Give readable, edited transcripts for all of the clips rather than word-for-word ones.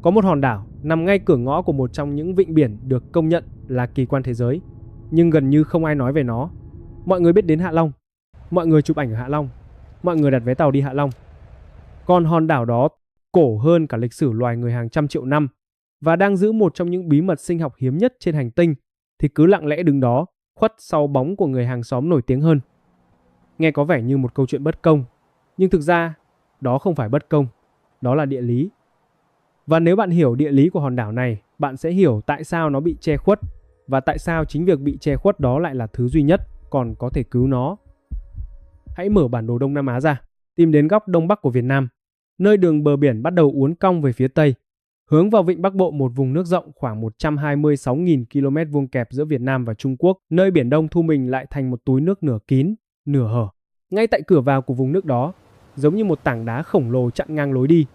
Có một hòn đảo nằm ngay cửa ngõ của một trong những vịnh biển được công nhận là kỳ quan thế giới, nhưng gần như không ai nói về nó. Mọi người biết đến Hạ Long, mọi người chụp ảnh ở Hạ Long, mọi người đặt vé tàu đi Hạ Long. Còn hòn đảo đó cổ hơn cả lịch sử loài người hàng trăm triệu năm và đang giữ một trong những bí mật sinh học hiếm nhất trên hành tinh thì cứ lặng lẽ đứng đó, khuất sau bóng của người hàng xóm nổi tiếng hơn. Nghe có vẻ như một câu chuyện bất công, nhưng thực ra đó không phải bất công, đó là địa lý. Và nếu bạn hiểu địa lý của hòn đảo này, bạn sẽ hiểu tại sao nó bị che khuất và tại sao chính việc bị che khuất đó lại là thứ duy nhất còn có thể cứu nó. Hãy mở bản đồ Đông Nam Á ra, tìm đến góc Đông Bắc của Việt Nam, nơi đường bờ biển bắt đầu uốn cong về phía Tây, hướng vào vịnh Bắc Bộ, một vùng nước rộng khoảng 126.000 km vuông kẹp giữa Việt Nam và Trung Quốc, nơi Biển Đông thu mình lại thành một túi nước nửa kín, nửa hở. Ngay tại cửa vào của vùng nước đó, giống như một tảng đá khổng lồ chặn ngang lối đi,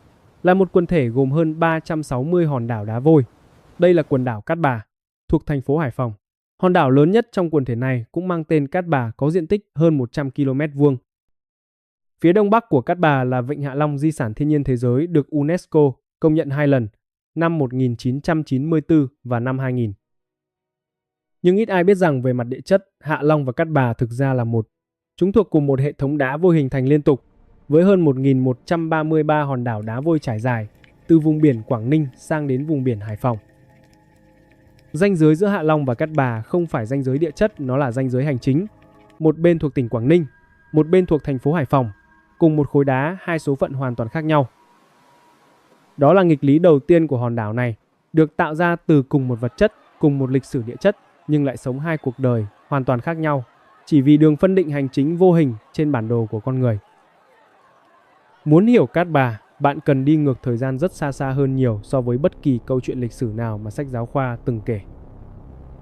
là một quần thể gồm hơn 360 hòn đảo đá vôi. Đây là quần đảo Cát Bà, thuộc thành phố Hải Phòng. Hòn đảo lớn nhất trong quần thể này cũng mang tên Cát Bà, có diện tích hơn 100 km vuông. Phía đông bắc của Cát Bà là Vịnh Hạ Long, di sản thiên nhiên thế giới được UNESCO công nhận 2 lần, năm 1994 và năm 2000. Nhưng ít ai biết rằng về mặt địa chất, Hạ Long và Cát Bà thực ra là một. Chúng thuộc cùng một hệ thống đá vôi hình thành liên tục, với hơn 1.133 hòn đảo đá vôi trải dài, từ vùng biển Quảng Ninh sang đến vùng biển Hải Phòng. Ranh giới giữa Hạ Long và Cát Bà không phải ranh giới địa chất, nó là ranh giới hành chính. Một bên thuộc tỉnh Quảng Ninh, một bên thuộc thành phố Hải Phòng, cùng một khối đá, hai số phận hoàn toàn khác nhau. Đó là nghịch lý đầu tiên của hòn đảo này, được tạo ra từ cùng một vật chất, cùng một lịch sử địa chất, nhưng lại sống hai cuộc đời hoàn toàn khác nhau, chỉ vì đường phân định hành chính vô hình trên bản đồ của con người. Muốn hiểu Cát Bà, bạn cần đi ngược thời gian rất xa hơn nhiều so với bất kỳ câu chuyện lịch sử nào mà sách giáo khoa từng kể.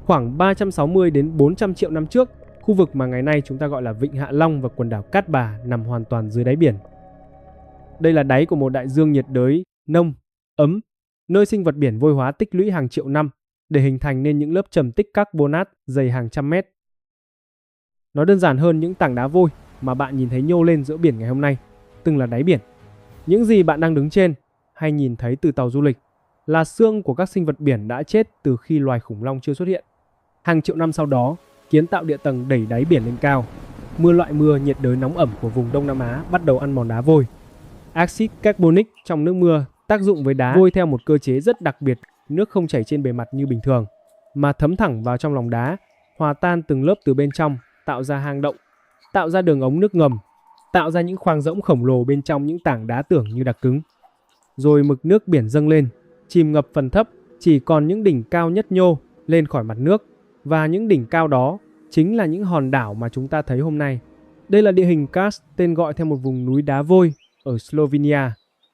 Khoảng 360 đến 400 triệu năm trước, khu vực mà ngày nay chúng ta gọi là Vịnh Hạ Long và quần đảo Cát Bà nằm hoàn toàn dưới đáy biển. Đây là đáy của một đại dương nhiệt đới, nông, ấm, nơi sinh vật biển vôi hóa tích lũy hàng triệu năm để hình thành nên những lớp trầm tích carbonat dày hàng trăm mét. Nói đơn giản hơn, những tảng đá vôi mà bạn nhìn thấy nhô lên giữa biển ngày hôm nay từng là đáy biển. Những gì bạn đang đứng trên hay nhìn thấy từ tàu du lịch là xương của các sinh vật biển đã chết từ khi loài khủng long chưa xuất hiện. Hàng triệu năm sau đó, kiến tạo địa tầng đẩy đáy biển lên cao. Loại mưa nhiệt đới nóng ẩm của vùng Đông Nam Á bắt đầu ăn mòn đá vôi. Axit carbonic trong nước mưa tác dụng với đá vôi theo một cơ chế rất đặc biệt. Nước không chảy trên bề mặt như bình thường, mà thấm thẳng vào trong lòng đá, hòa tan từng lớp từ bên trong, tạo ra hang động, tạo ra đường ống nước ngầm, tạo ra những khoang rỗng khổng lồ bên trong những tảng đá tưởng như đặc cứng. Rồi mực nước biển dâng lên, chìm ngập phần thấp, chỉ còn những đỉnh cao nhất nhô lên khỏi mặt nước, và những đỉnh cao đó chính là những hòn đảo mà chúng ta thấy hôm nay. Đây là địa hình karst, tên gọi theo một vùng núi đá vôi ở Slovenia.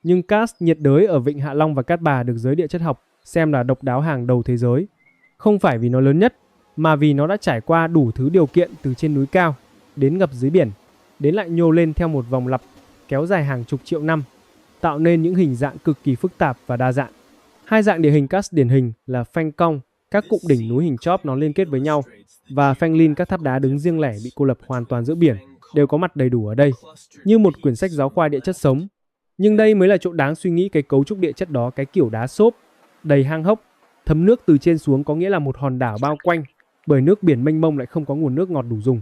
Nhưng karst nhiệt đới ở Vịnh Hạ Long và Cát Bà được giới địa chất học xem là độc đáo hàng đầu thế giới. Không phải vì nó lớn nhất, mà vì nó đã trải qua đủ thứ điều kiện, từ trên núi cao đến ngập dưới biển, đến lại nhô lên theo một vòng lặp kéo dài hàng chục triệu năm, tạo nên những hình dạng cực kỳ phức tạp và đa dạng. Hai dạng địa hình karst điển hình là phanh cong, các cụm đỉnh núi hình chóp nó liên kết với nhau, và phanh lin, các tháp đá đứng riêng lẻ bị cô lập hoàn toàn giữa biển, đều có mặt đầy đủ ở đây, như một quyển sách giáo khoa địa chất sống. Nhưng đây mới là chỗ đáng suy nghĩ, cái cấu trúc địa chất đó, cái kiểu đá xốp, đầy hang hốc, thấm nước từ trên xuống, có nghĩa là một hòn đảo bao quanh bởi nước biển mênh mông lại không có nguồn nước ngọt đủ dùng.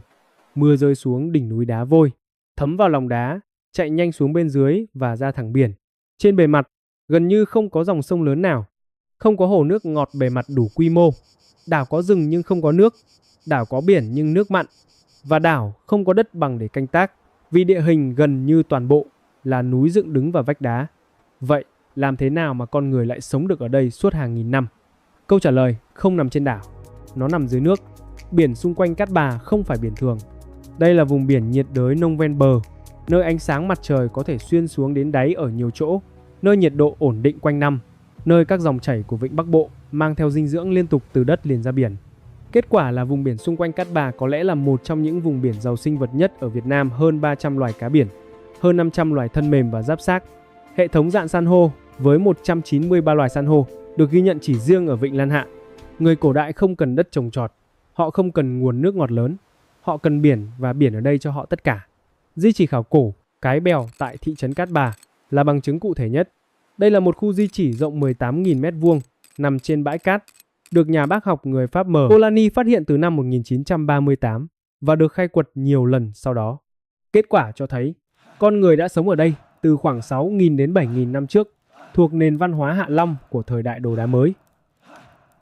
Mưa rơi xuống đỉnh núi đá vôi, thấm vào lòng đá, chạy nhanh xuống bên dưới và ra thẳng biển. Trên bề mặt, gần như không có dòng sông lớn nào, không có hồ nước ngọt bề mặt đủ quy mô. Đảo có rừng nhưng không có nước, đảo có biển nhưng nước mặn, và đảo không có đất bằng để canh tác, vì địa hình gần như toàn bộ là núi dựng đứng vào vách đá. Vậy, làm thế nào mà con người lại sống được ở đây suốt hàng nghìn năm? Câu trả lời không nằm trên đảo, nó nằm dưới nước. Biển xung quanh Cát Bà không phải biển thường. Đây là vùng biển nhiệt đới nông ven bờ, nơi ánh sáng mặt trời có thể xuyên xuống đến đáy ở nhiều chỗ, nơi nhiệt độ ổn định quanh năm, nơi các dòng chảy của Vịnh Bắc Bộ mang theo dinh dưỡng liên tục từ đất liền ra biển. Kết quả là vùng biển xung quanh Cát Bà có lẽ là một trong những vùng biển giàu sinh vật nhất ở Việt Nam, hơn 300 loài cá biển, hơn 500 loài thân mềm và giáp xác. Hệ thống rạn san hô với 193 loài san hô được ghi nhận chỉ riêng ở Vịnh Lan Hạ. Người cổ đại không cần đất trồng trọt, họ không cần nguồn nước ngọt lớn, họ cần biển, và biển ở đây cho họ tất cả. Di chỉ khảo cổ Cái Bèo tại thị trấn Cát Bà là bằng chứng cụ thể nhất. Đây là một khu di chỉ rộng 18.000 m2, nằm trên bãi cát, được nhà bác học người Pháp M. Polanyi phát hiện từ năm 1938 và được khai quật nhiều lần sau đó. Kết quả cho thấy, con người đã sống ở đây từ khoảng 6.000 đến 7.000 năm trước, thuộc nền văn hóa Hạ Long của thời đại đồ đá mới.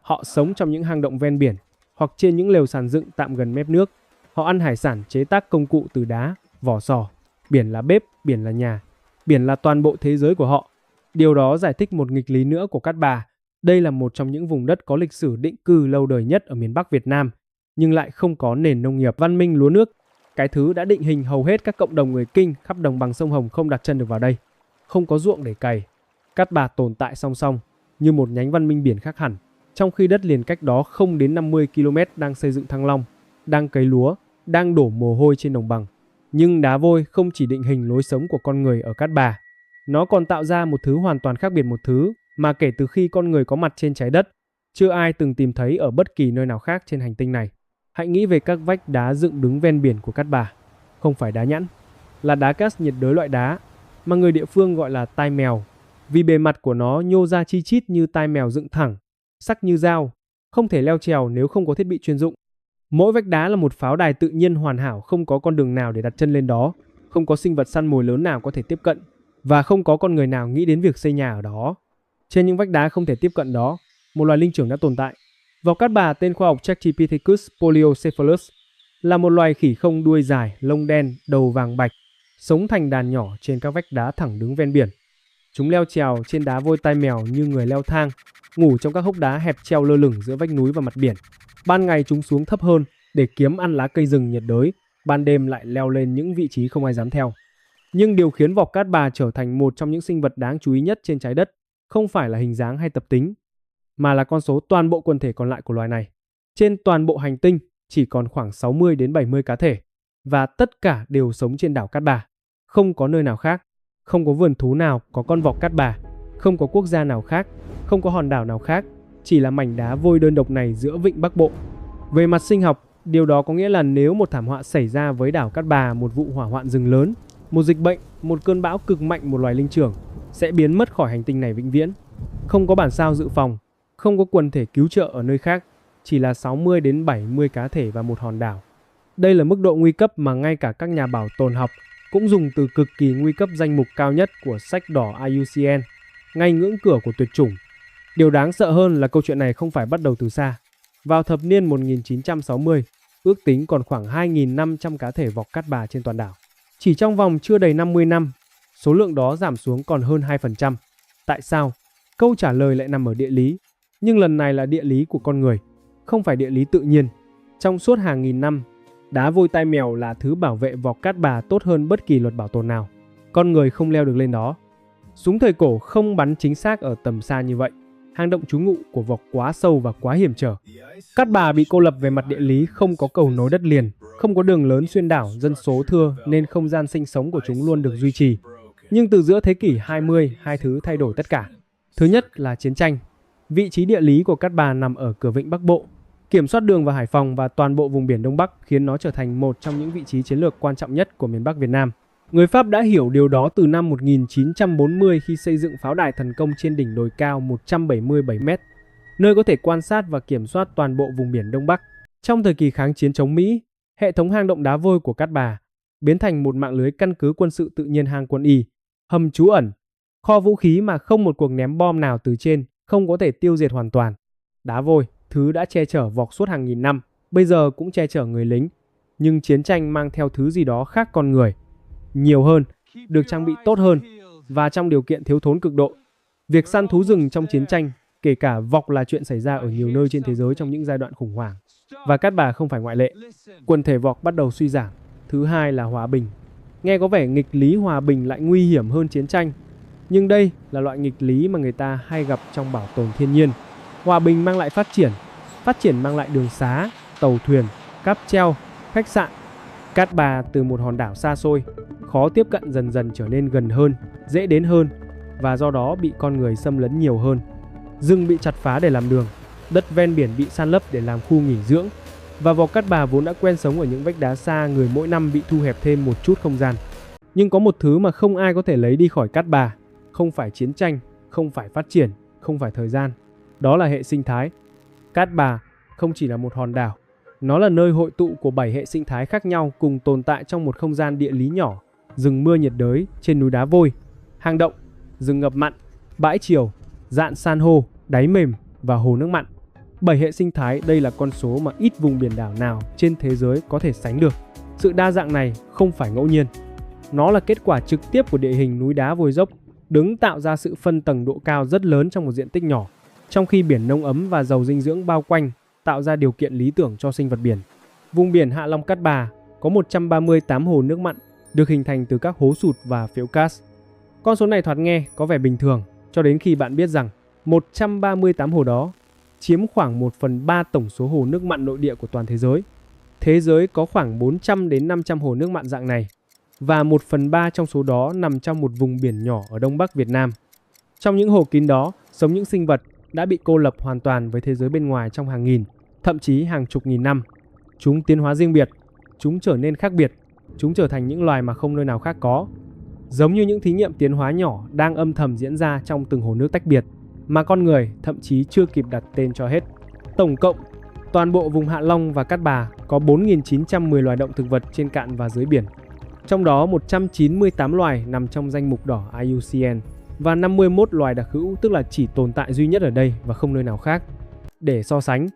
Họ sống trong những hang động ven biển hoặc trên những lều sàn dựng tạm gần mép nước. Họ ăn hải sản chế tác công cụ từ đá, vỏ sò. Biển là bếp, biển là nhà. Biển là toàn bộ thế giới của họ. Điều đó giải thích một nghịch lý nữa của Cát Bà. Đây là một trong những vùng đất có lịch sử định cư lâu đời nhất ở miền Bắc Việt Nam, nhưng lại không có nền nông nghiệp văn minh lúa nước. Cái thứ đã định hình hầu hết các cộng đồng người Kinh khắp đồng bằng sông Hồng không đặt chân được vào đây. Không có ruộng để cày. Cát Bà tồn tại song song như một nhánh văn minh biển khác hẳn, trong khi đất liền cách đó không đến 50 km đang xây dựng Thăng Long, đang cấy lúa, đang đổ mồ hôi trên đồng bằng. Nhưng đá vôi không chỉ định hình lối sống của con người ở Cát Bà, nó còn tạo ra một thứ hoàn toàn khác biệt, một thứ mà kể từ khi con người có mặt trên trái đất, chưa ai từng tìm thấy ở bất kỳ nơi nào khác trên hành tinh này. Hãy nghĩ về các vách đá dựng đứng ven biển của Cát Bà. Không phải đá nhẵn, là đá cát nhiệt đới loại đá mà người địa phương gọi là tai mèo, vì bề mặt của nó nhô ra chi chít như tai mèo dựng thẳng, sắc như dao, không thể leo trèo nếu không có thiết bị chuyên dụng. Mỗi vách đá là một pháo đài tự nhiên hoàn hảo, không có con đường nào để đặt chân lên đó, không có sinh vật săn mồi lớn nào có thể tiếp cận, và không có con người nào nghĩ đến việc xây nhà ở đó. Trên những vách đá không thể tiếp cận đó, một loài linh trưởng đã tồn tại. Vào Cát Bà, tên khoa học Trachypithecus poliocephalus là một loài khỉ không đuôi dài, lông đen, đầu vàng bạch, sống thành đàn nhỏ trên các vách đá thẳng đứng ven biển. Chúng leo trèo trên đá vôi tai mèo như người leo thang, ngủ trong các hốc đá hẹp treo lơ lửng giữa vách núi và mặt biển. Ban ngày chúng xuống thấp hơn để kiếm ăn lá cây rừng nhiệt đới, ban đêm lại leo lên những vị trí không ai dám theo. Nhưng điều khiến vọc Cát Bà trở thành một trong những sinh vật đáng chú ý nhất trên trái đất không phải là hình dáng hay tập tính, mà là con số toàn bộ quần thể còn lại của loài này. Trên toàn bộ hành tinh chỉ còn khoảng 60 đến 70 cá thể, và tất cả đều sống trên đảo Cát Bà. Không có nơi nào khác, không có vườn thú nào có con vọc Cát Bà, không có quốc gia nào khác, không có hòn đảo nào khác, chỉ là mảnh đá vôi đơn độc này giữa vịnh Bắc Bộ. Về mặt sinh học, điều đó có nghĩa là nếu một thảm họa xảy ra với đảo Cát Bà, một vụ hỏa hoạn rừng lớn, một dịch bệnh, một cơn bão cực mạnh, một loài linh trưởng sẽ biến mất khỏi hành tinh này vĩnh viễn. Không có bản sao dự phòng, không có quần thể cứu trợ ở nơi khác, chỉ là 60 đến 70 cá thể và một hòn đảo. Đây là mức độ nguy cấp mà ngay cả các nhà bảo tồn học cũng dùng từ cực kỳ nguy cấp danh mục cao nhất của sách đỏ IUCN, ngay ngưỡng cửa của tuyệt chủng. Điều đáng sợ hơn là câu chuyện này không phải bắt đầu từ xa. Vào thập niên 1960, ước tính còn khoảng 2.500 cá thể vọc Cát Bà trên toàn đảo. Chỉ trong vòng chưa đầy 50 năm, số lượng đó giảm xuống còn hơn 2%. Tại sao? Câu trả lời lại nằm ở địa lý, nhưng lần này là địa lý của con người, không phải địa lý tự nhiên. Trong suốt hàng nghìn năm, đá vôi tai mèo là thứ bảo vệ vọc Cát Bà tốt hơn bất kỳ luật bảo tồn nào. Con người không leo được lên đó. Súng thời cổ không bắn chính xác ở tầm xa như vậy. Hang động trú ngụ của vọc quá sâu và quá hiểm trở. Cát Bà bị cô lập về mặt địa lý, không có cầu nối đất liền, không có đường lớn xuyên đảo, dân số thưa nên không gian sinh sống của chúng luôn được duy trì. Nhưng từ giữa thế kỷ 20, hai thứ thay đổi tất cả. Thứ nhất là chiến tranh. Vị trí địa lý của Cát Bà nằm ở cửa vịnh Bắc Bộ, kiểm soát đường vào Hải Phòng và toàn bộ vùng biển Đông Bắc, khiến nó trở thành một trong những vị trí chiến lược quan trọng nhất của miền Bắc Việt Nam. Người Pháp đã hiểu điều đó từ năm 1940 khi xây dựng pháo đài thần công trên đỉnh đồi cao 177 m, nơi có thể quan sát và kiểm soát toàn bộ vùng biển Đông Bắc. Trong thời kỳ kháng chiến chống Mỹ, hệ thống hang động đá vôi của Cát Bà biến thành một mạng lưới căn cứ quân sự tự nhiên hang quân y, hầm trú ẩn, kho vũ khí mà không một cuộc ném bom nào từ trên không có thể tiêu diệt hoàn toàn. Đá vôi, thứ đã che chở vọc suốt hàng nghìn năm, bây giờ cũng che chở người lính. Nhưng chiến tranh mang theo thứ gì đó khác con người, nhiều hơn, được trang bị tốt hơn và trong điều kiện thiếu thốn cực độ. Việc săn thú rừng trong chiến tranh, kể cả vọc, là chuyện xảy ra ở nhiều nơi trên thế giới trong những giai đoạn khủng hoảng. Và Cát Bà không phải ngoại lệ. Quần thể vọc bắt đầu suy giảm. Thứ hai là hòa bình. Nghe có vẻ nghịch lý hòa bình lại nguy hiểm hơn chiến tranh. Nhưng đây là loại nghịch lý mà người ta hay gặp trong bảo tồn thiên nhiên. Hòa bình mang lại phát triển mang lại đường xá, tàu thuyền, cáp treo, khách sạn. Cát Bà từ một hòn đảo xa xôi, khó tiếp cận dần dần trở nên gần hơn, dễ đến hơn và do đó bị con người xâm lấn nhiều hơn. Rừng bị chặt phá để làm đường, đất ven biển bị san lấp để làm khu nghỉ dưỡng. Và vọc Cát Bà vốn đã quen sống ở những vách đá xa, người mỗi năm bị thu hẹp thêm một chút không gian. Nhưng có một thứ mà không ai có thể lấy đi khỏi Cát Bà, không phải chiến tranh, không phải phát triển, không phải thời gian. Đó là hệ sinh thái. Cát Bà không chỉ là một hòn đảo, nó là nơi hội tụ của 7 hệ sinh thái khác nhau cùng tồn tại trong một không gian địa lý nhỏ: rừng mưa nhiệt đới trên núi đá vôi, hang động, rừng ngập mặn, bãi triều, dạn san hô, đáy mềm và hồ nước mặn. 7 hệ sinh thái, đây là con số mà ít vùng biển đảo nào trên thế giới có thể sánh được. Sự đa dạng này không phải ngẫu nhiên. Nó là kết quả trực tiếp của địa hình núi đá vôi dốc, đứng tạo ra sự phân tầng độ cao rất lớn trong một diện tích nhỏ, trong khi biển nông ấm và giàu dinh dưỡng bao quanh tạo ra điều kiện lý tưởng cho sinh vật biển. Vùng biển Hạ Long Cát Bà có 138 hồ nước mặn được hình thành từ các hố sụt và phễu cát. Con số này thoạt nghe có vẻ bình thường cho đến khi bạn biết rằng 138 hồ đó chiếm khoảng 1/3 tổng số hồ nước mặn nội địa của toàn thế giới. Thế giới có khoảng 400 đến 500 hồ nước mặn dạng này, và 1/3 trong số đó nằm trong một vùng biển nhỏ ở Đông Bắc Việt Nam. Trong những hồ kín đó sống những sinh vật đã bị cô lập hoàn toàn với thế giới bên ngoài trong hàng nghìn, thậm chí hàng chục nghìn năm. Chúng tiến hóa riêng biệt, chúng trở nên khác biệt, chúng trở thành những loài mà không nơi nào khác có. Giống như những thí nghiệm tiến hóa nhỏ đang âm thầm diễn ra trong từng hồ nước tách biệt, mà con người thậm chí chưa kịp đặt tên cho hết. Tổng cộng, toàn bộ vùng Hạ Long và Cát Bà có 4.910 loài động thực vật trên cạn và dưới biển. Trong đó 198 loài nằm trong danh mục đỏ IUCN và 51 loài đặc hữu, tức là chỉ tồn tại duy nhất ở đây và không nơi nào khác. Để so sánh,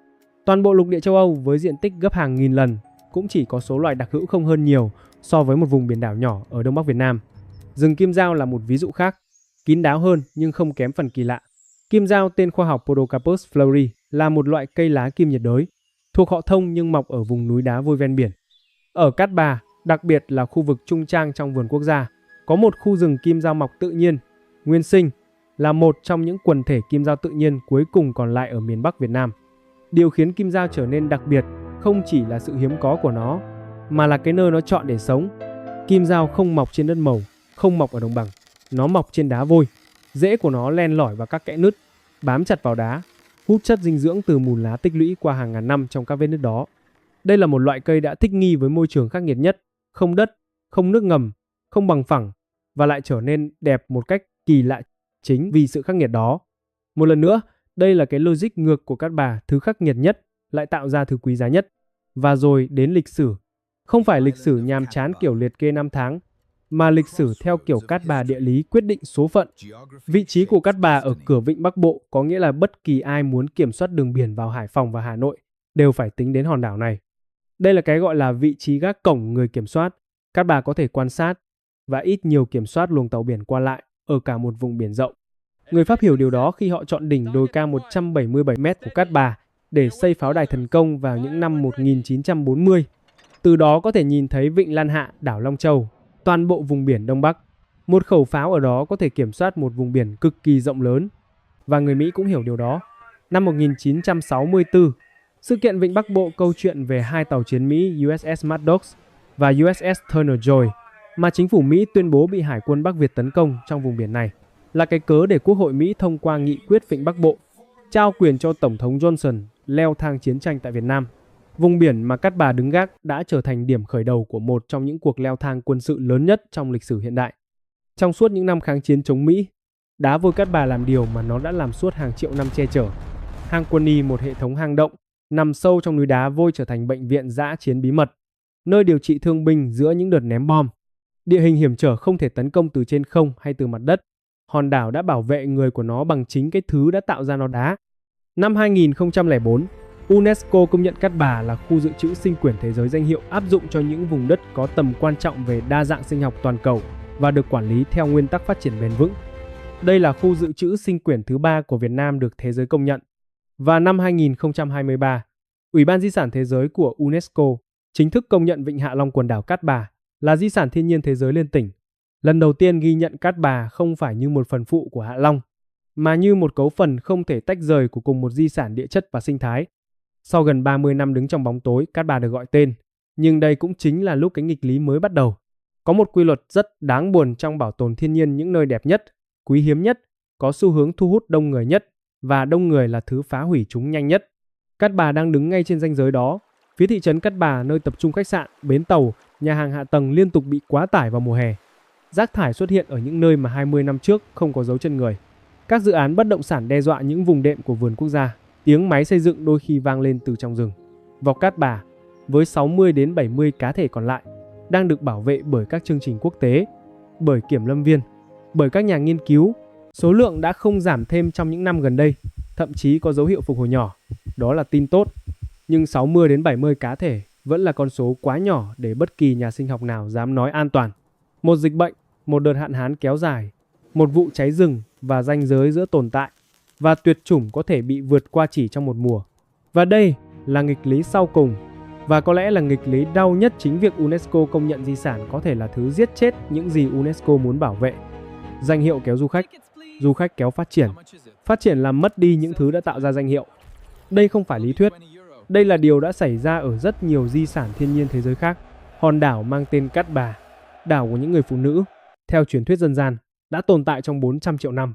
toàn bộ lục địa châu Âu với diện tích gấp hàng nghìn lần cũng chỉ có số loài đặc hữu không hơn nhiều so với một vùng biển đảo nhỏ ở Đông Bắc Việt Nam. Rừng kim dao là một ví dụ khác, kín đáo hơn nhưng không kém phần kỳ lạ. Kim dao tên khoa học Podocarpus fleury là một loại cây lá kim nhiệt đới, thuộc họ thông nhưng mọc ở vùng núi đá vôi ven biển. Ở Cát Bà, đặc biệt là khu vực Trung Trang trong vườn quốc gia, có một khu rừng kim dao mọc tự nhiên, nguyên sinh, là một trong những quần thể kim dao tự nhiên cuối cùng còn lại ở miền Bắc Việt Nam. Điều khiến kim dao trở nên đặc biệt không chỉ là sự hiếm có của nó, mà là cái nơi nó chọn để sống. Kim dao không mọc trên đất màu, không mọc ở đồng bằng, nó mọc trên đá vôi. Rễ của nó len lỏi vào các kẽ nứt, bám chặt vào đá, hút chất dinh dưỡng từ mùn lá tích lũy qua hàng ngàn năm trong các vết nứt đó. Đây là một loại cây đã thích nghi với môi trường khắc nghiệt nhất, không đất, không nước ngầm, không bằng phẳng, và lại trở nên đẹp một cách kỳ lạ chính vì sự khắc nghiệt đó. Một lần nữa, đây là cái logic ngược của Cát Bà, thứ khắc nghiệt nhất lại tạo ra thứ quý giá nhất. Và rồi đến lịch sử. Không phải lịch sử nhàm chán kiểu liệt kê năm tháng, mà lịch sử theo kiểu Cát Bà địa lý quyết định số phận. Vị trí của Cát Bà ở cửa vịnh Bắc Bộ có nghĩa là bất kỳ ai muốn kiểm soát đường biển vào Hải Phòng và Hà Nội đều phải tính đến hòn đảo này. Đây là cái gọi là vị trí gác cổng người kiểm soát. Cát Bà có thể quan sát và ít nhiều kiểm soát luồng tàu biển qua lại ở cả một vùng biển rộng. Người Pháp hiểu điều đó khi họ chọn đỉnh đồi cao 177 m của Cát Bà để xây pháo đài thần công vào những năm 1940. Từ đó có thể nhìn thấy vịnh Lan Hạ, đảo Long Châu, toàn bộ vùng biển Đông Bắc. Một khẩu pháo ở đó có thể kiểm soát một vùng biển cực kỳ rộng lớn. Và người Mỹ cũng hiểu điều đó. Năm 1964, sự kiện Vịnh Bắc Bộ câu chuyện về hai tàu chiến Mỹ USS Mad Dogs và USS Turner Joy mà chính phủ Mỹ tuyên bố bị Hải quân Bắc Việt tấn công trong vùng biển này là cái cớ để Quốc hội Mỹ thông qua nghị quyết Vịnh Bắc Bộ, trao quyền cho Tổng thống Johnson leo thang chiến tranh tại Việt Nam. Vùng biển mà Cát Bà đứng gác đã trở thành điểm khởi đầu của một trong những cuộc leo thang quân sự lớn nhất trong lịch sử hiện đại. Trong suốt những năm kháng chiến chống Mỹ, đá vôi Cát Bà làm điều mà nó đã làm suốt hàng triệu năm che chở. Hang Quân Y, một hệ thống hang động nằm sâu trong núi đá vôi, trở thành bệnh viện dã chiến bí mật, nơi điều trị thương binh giữa những đợt ném bom. Địa hình hiểm trở không thể tấn công từ trên không hay từ mặt đất. Hòn đảo đã bảo vệ người của nó bằng chính cái thứ đã tạo ra nó, đá. Năm 2004, UNESCO công nhận Cát Bà là khu dự trữ sinh quyển thế giới danh hiệu áp dụng cho những vùng đất có tầm quan trọng về đa dạng sinh học toàn cầu và được quản lý theo nguyên tắc phát triển bền vững. Đây là khu dự trữ sinh quyển thứ 3 của Việt Nam được thế giới công nhận. Và năm 2023, Ủy ban Di sản Thế giới của UNESCO chính thức công nhận Vịnh Hạ Long quần đảo Cát Bà là di sản thiên nhiên thế giới liên tỉnh. Lần đầu tiên ghi nhận Cát Bà không phải như một phần phụ của Hạ Long, mà như một cấu phần không thể tách rời của cùng một di sản địa chất và sinh thái. Sau gần 30 năm đứng trong bóng tối, Cát Bà được gọi tên, nhưng đây cũng chính là lúc cái nghịch lý mới bắt đầu. Có một quy luật rất đáng buồn trong bảo tồn thiên nhiên: những nơi đẹp nhất, quý hiếm nhất, có xu hướng thu hút đông người nhất, và đông người là thứ phá hủy chúng nhanh nhất. Cát Bà đang đứng ngay trên ranh giới đó. Phía thị trấn Cát Bà, nơi tập trung khách sạn, bến tàu, nhà hàng hạ tầng liên tục bị quá tải vào mùa hè. Rác thải xuất hiện ở những nơi mà 20 năm trước không có dấu chân người. Các dự án bất động sản đe dọa những vùng đệm của vườn quốc gia. Tiếng máy xây dựng đôi khi vang lên từ trong rừng. Vọc Cát Bà với 60 đến 70 cá thể còn lại đang được bảo vệ bởi các chương trình quốc tế, bởi kiểm lâm viên, bởi các nhà nghiên cứu. Số lượng đã không giảm thêm trong những năm gần đây, thậm chí có dấu hiệu phục hồi nhỏ. Đó là tin tốt. Nhưng 60 đến 70 cá thể vẫn là con số quá nhỏ để bất kỳ nhà sinh học nào dám nói an toàn. Một dịch bệnh, một đợt hạn hán kéo dài, một vụ cháy rừng và ranh giới giữa tồn tại và tuyệt chủng có thể bị vượt qua chỉ trong một mùa. Và đây là nghịch lý sau cùng, và có lẽ là nghịch lý đau nhất chính việc UNESCO công nhận di sản có thể là thứ giết chết những gì UNESCO muốn bảo vệ. Danh hiệu kéo du khách kéo phát triển làm mất đi những thứ đã tạo ra danh hiệu. Đây không phải lý thuyết, đây là điều đã xảy ra ở rất nhiều di sản thiên nhiên thế giới khác. Hòn đảo mang tên Cát Bà, đảo của những người phụ nữ, theo truyền thuyết dân gian, đã tồn tại trong 400 triệu năm.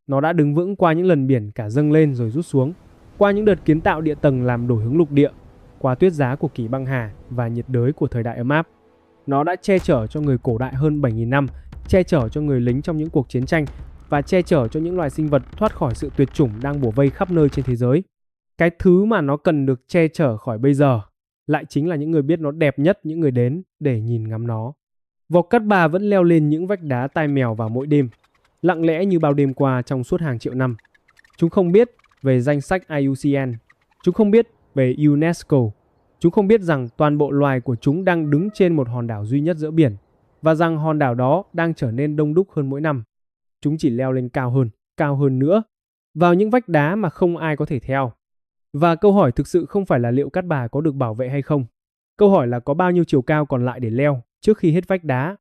Nó đã đứng vững qua những lần biển cả dâng lên rồi rút xuống, qua những đợt kiến tạo địa tầng làm đổi hướng lục địa, qua tuyết giá của kỷ băng hà và nhiệt đới của thời đại ấm áp. Nó đã che chở cho người cổ đại hơn 7.000 năm, che chở cho người lính trong những cuộc chiến tranh và che chở cho những loài sinh vật thoát khỏi sự tuyệt chủng đang bủa vây khắp nơi trên thế giới. Cái thứ mà nó cần được che chở khỏi bây giờ lại chính là những người biết nó đẹp nhất, những người đến để nhìn ngắm nó. Vọc Cát Bà vẫn leo lên những vách đá tai mèo vào mỗi đêm, lặng lẽ như bao đêm qua trong suốt hàng triệu năm. Chúng không biết về danh sách IUCN, chúng không biết về UNESCO, chúng không biết rằng toàn bộ loài của chúng đang đứng trên một hòn đảo duy nhất giữa biển và rằng hòn đảo đó đang trở nên đông đúc hơn mỗi năm. Chúng chỉ leo lên cao hơn nữa, vào những vách đá mà không ai có thể theo. Và câu hỏi thực sự không phải là liệu Cát Bà có được bảo vệ hay không. Câu hỏi là có bao nhiêu chiều cao còn lại để leo trước khi hết vách đá